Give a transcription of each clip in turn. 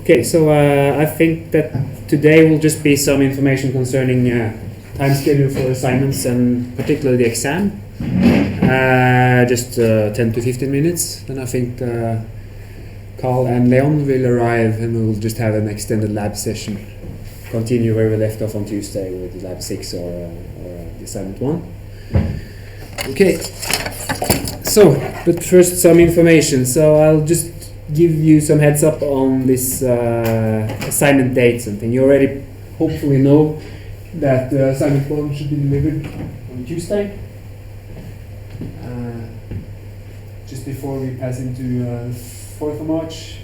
Okay, so I think that today will just be some information concerning time schedule for assignments and particularly the exam. Just 10 to 15 minutes, then I think Carl and Leon will arrive and we will just have an extended lab session. Continue where we left off on Tuesday with lab 6 or the assignment 1. Okay, so, but first some information. So I'll just give you some heads up on this assignment dates and thing. You already hopefully know that assignment 1 should be delivered on Tuesday. Just before we pass into 4th of March.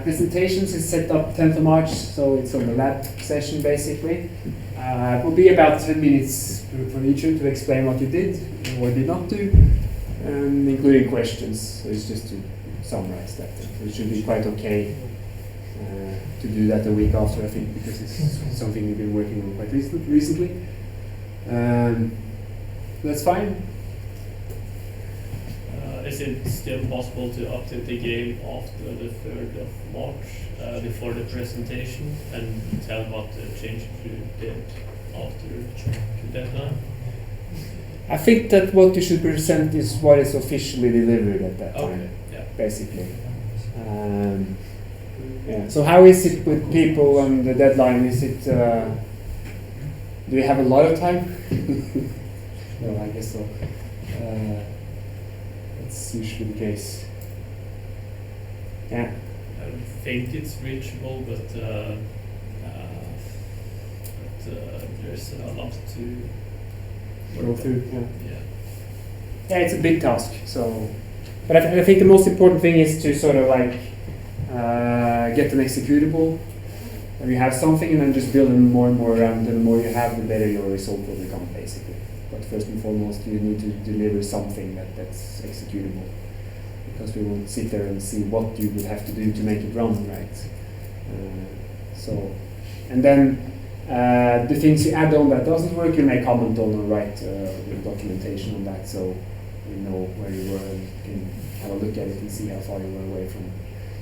Presentations is set up 10th of March, so it's on the lab session basically. It will be about 10 minutes for each to explain what you did and what you did not do, including questions. So it's just to summarize that. So it should be quite okay to do that a week after, I think, because it's something we've been working on quite recently. That's fine. Is it still possible to update the game after the 3rd of March, before the presentation, and tell what the changes you did after the deadline? I think that what you should present is what is officially delivered at that time, okay. Yeah. basically. Yeah. So how is it with people on the deadline? Is it, do we have a lot of time? No, I guess so. That's usually the case. Yeah. I think it's reachable, but there's a lot to Go through. Yeah. Yeah. Yeah, it's a big task. So, but I think the most important thing is to sort of like get an executable. And you have something, and then just building more and more around. And the more you have, the better your result will become, basically. But first and foremost, you need to deliver something that's executable, because we will sit there and see what you would have to do to make it run right. So, and then the things you add on that doesn't work, you may comment on or write documentation on that, so you know where you were and can have a look at it and see how far you were away from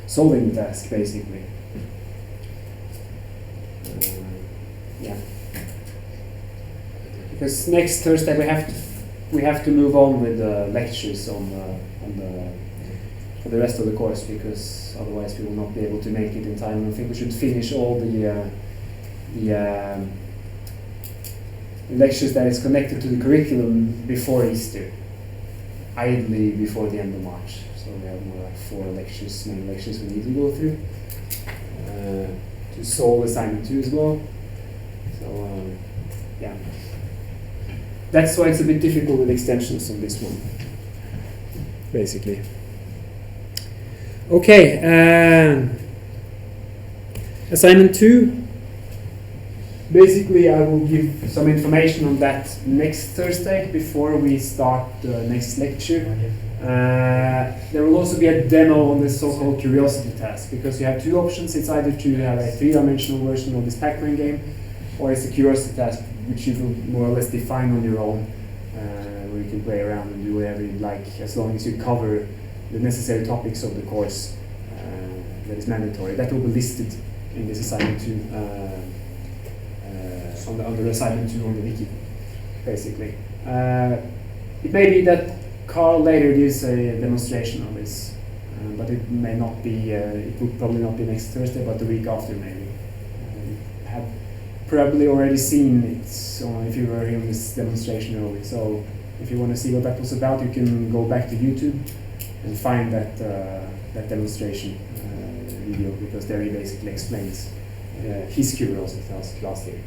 solving the task, basically. Yeah. Because next Thursday we have to move on with the lectures on for the rest of the course, because otherwise we will not be able to make it in time. I think we should finish all the lectures that is connected to the curriculum before Easter, ideally before the end of March. So we have more like 4 lectures, main lectures we need to go through to solve assignment 2 as well. So yeah. That's why it's a bit difficult with extensions on this one, basically. Okay, assignment 2. Basically, I will give some information on that next Thursday before we start the next lecture. There will also be a demo on the so-called curiosity task, because you have 2 options. It's either to have a 3-dimensional version of this Pac-Man game, or it's a curiosity task, which you will more or less define on your own, where you can play around and do whatever you like, as long as you cover the necessary topics of the course that is mandatory. That will be listed in this assignment 2, under assignment 2 on the wiki, basically. It may be that Carl later gives a demonstration of this, but it may not be, it will probably not be next Thursday, but the week after maybe. Have probably already seen it, so if you were in this demonstration early. So if you want to see what that was about, you can go back to YouTube and find that demonstration video, because there he basically explains his curiosity task last year.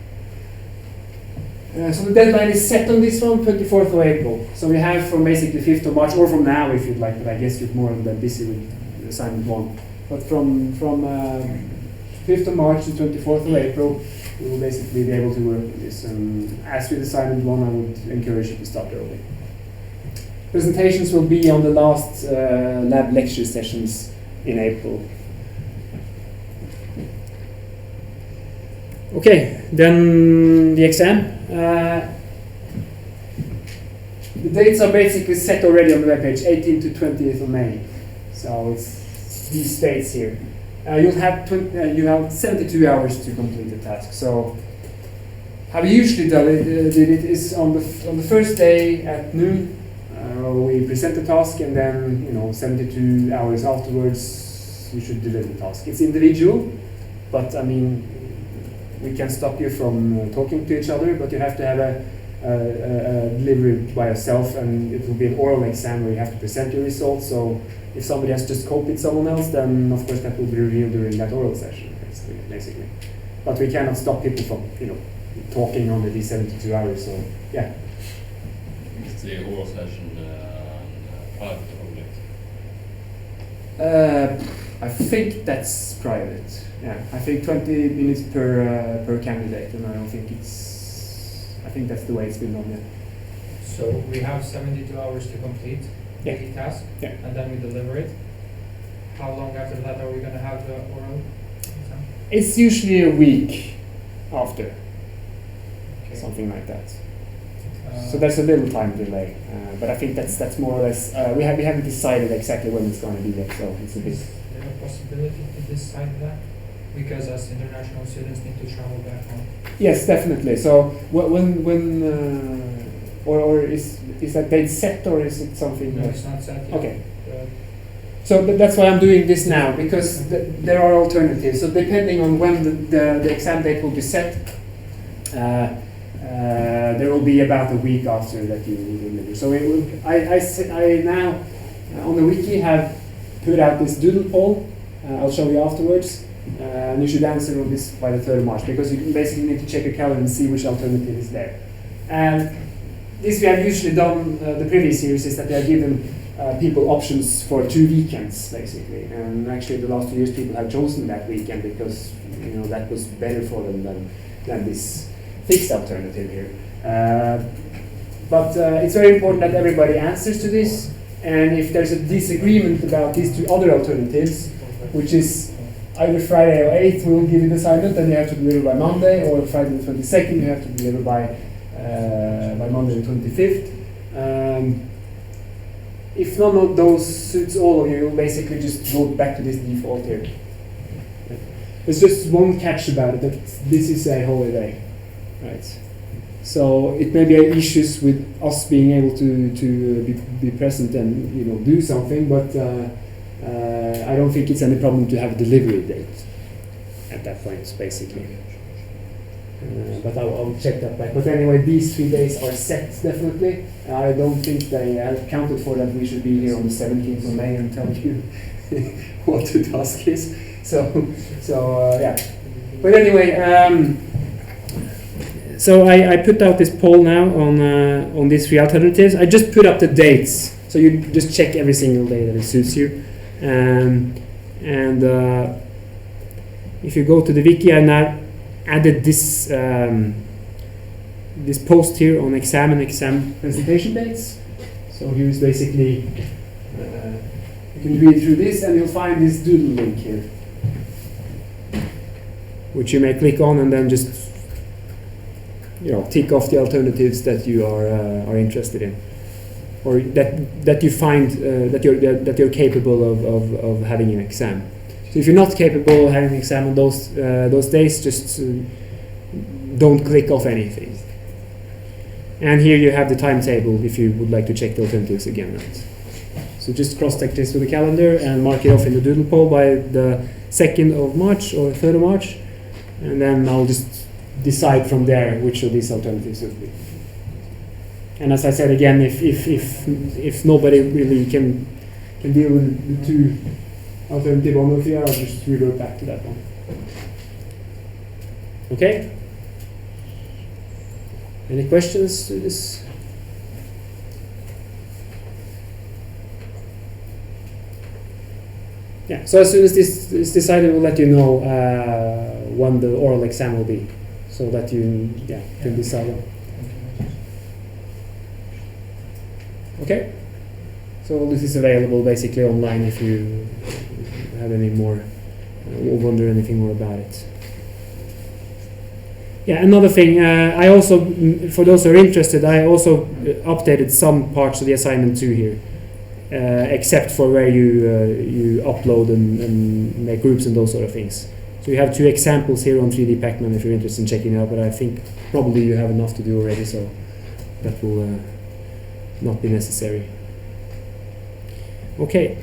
So the deadline is set on this one, 24th of April. So we have from basically 5th of March, or from now if you'd like, but I guess you're more than busy with assignment 1. But from 5th of March to 24th of April, we will basically be able to work with this. As with assignment 1, I would encourage you to start early. Presentations will be on the last lab lecture sessions in April. Okay, then the exam. The dates are basically set already on the webpage, 18th to 20th of May. So it's these dates here. you have 72 hours to complete the task. So how we usually did it is on the first day at noon. We present the task, and then 72 hours afterwards you should deliver the task. It's individual, but I mean we can stop you from talking to each other, but you have to have a delivery by yourself, and it will be an oral exam where you have to present your results. So if somebody has just copied someone else, then of course that will be revealed during that oral session, basically. But we cannot stop people from talking under these 72 hours. So yeah. Is the oral session private or public? I think that's private. Yeah, I think 20 minutes per candidate, and I don't think I think that's the way it's been done. Yeah. So we have 72 hours to complete the task, and then we deliver it. How long after that are we going to have the oral exam? It's usually a week after, something like that. So there's a little time delay, but I think that's more or less. We haven't decided exactly when it's going to be yet, so it's a bit. Is there a possibility to decide that? Because as international students need to travel back home. Yes, definitely. So when or is that date set, or is it something? No, it's not set yet. Okay. So that's why I'm doing this now, because there are alternatives. So depending on when the exam date will be set, there will be about a week after that you will deliver. So I now on the wiki have put out this doodle poll. I'll show you afterwards. And you should answer on this by the 3rd of March, because you basically need to check your calendar and see which alternative is there. And this we have usually done the previous years is that they have given people options for 2 weekends basically, and actually the last 2 years people have chosen that weekend because that was better for them than this fixed alternative here. But it's very important that everybody answers to this, and if there's a disagreement about these 2 other alternatives, which is either Friday or 8th, we will give you the assignment, and you have to deliver by Monday, or Friday the 22nd, you have to deliver by Monday the 25th. If none of those suits all of you, you'll basically just go back to this default here. There's just one catch about it, that this is a holiday, right? So it may be issues with us being able to be present and do something, but I don't think it's any problem to have a delivery date at that point, basically. But I'll check that back. But anyway, these 3 days are set, definitely. I don't think they have counted for that we should be here on the 17th of May and tell you what the task is. So yeah. But anyway, so I put out this poll now on these 3 alternatives. I just put up the dates, so you just check every single day that it suits you. If you go to the wiki, I now added this this post here on exam and exam presentation dates. So here's basically you can read through this, and you'll find this doodle link here, which you may click on and then just tick off the alternatives that you are interested in, or that you find that you're capable of having an exam. So if you're not capable of having an exam on those days, just don't click off anything. And here you have the timetable if you would like to check the alternatives again. Right? So just cross-check this with the calendar and mark it off in the doodle poll by the 2nd of March or 3rd of March, and then I'll just decide from there which of these alternatives would be. And as I said again, if nobody really can deal with the 2 alternative 1 or 3, I'll just revert back to that one. Okay? Any questions to this? Yeah, so as soon as this is decided, we'll let you know when the oral exam will be, so that you can decide on. Okay? So this is available basically online if you have any more, or wonder anything more about it. Yeah, another thing, I also, for those who are interested, I also updated some parts of the assignment 2 here. except for where you upload and make groups and those sort of things. So you have 2 examples here on 3D Pacman if you're interested in checking it out, but I think probably you have enough to do already, so that will not be necessary. Okay.